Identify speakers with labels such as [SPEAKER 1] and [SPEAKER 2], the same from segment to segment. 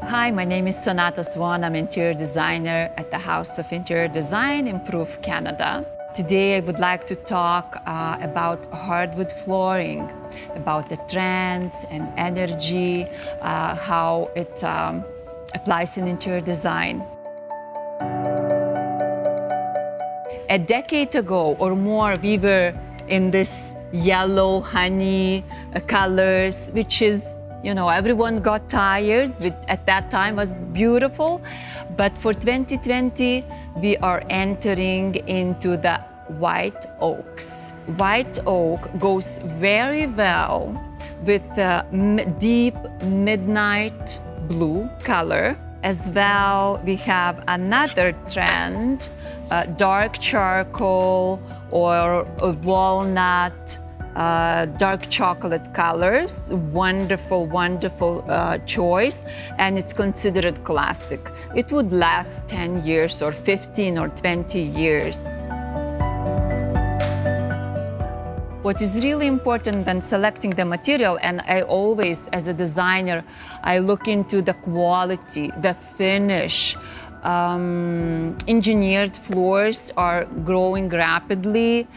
[SPEAKER 1] Hi, my name is Sonata Swan. I'm interior designer at the House of Interior Design, Improve Canada. Today, I would like to talk about hardwood flooring, about the trends and energy, how it applies in interior design. A decade ago or more, we were in this yellow honey colors, which is, everyone got tired. At that time was beautiful. But for 2020, we are entering into the white oaks. White oak goes very well with the deep midnight blue color. As well, we have another trend, dark charcoal or walnut, dark chocolate colors. Wonderful, wonderful choice, and it's considered classic. It would last 10 years or 15 or 20 years. What is really important when selecting the material, and I always, as a designer, I look into the quality, the finish. Engineered floors are growing rapidly.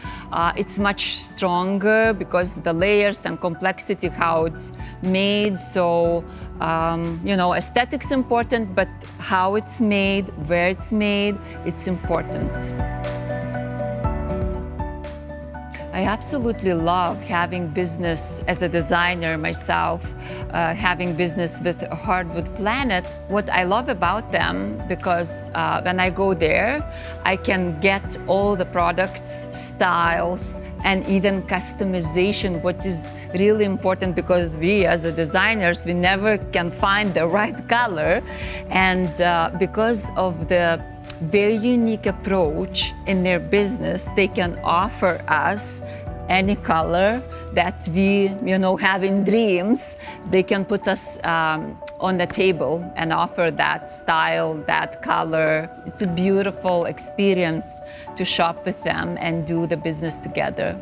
[SPEAKER 1] It's much stronger because the layers and complexity, how it's made. So, aesthetics important, but how it's made, where it's made, it's important. I absolutely love having business as a designer myself, having business with HardWood Planet. What I love about them, because when I go there, I can get all the products, styles, and even customization, what is really important because we as designers, we never can find the right color. And because of the very unique approach in their business, they can offer us any color that we, have in dreams. They can put us on the table and offer that style, that color. It's a beautiful experience to shop with them and do the business together.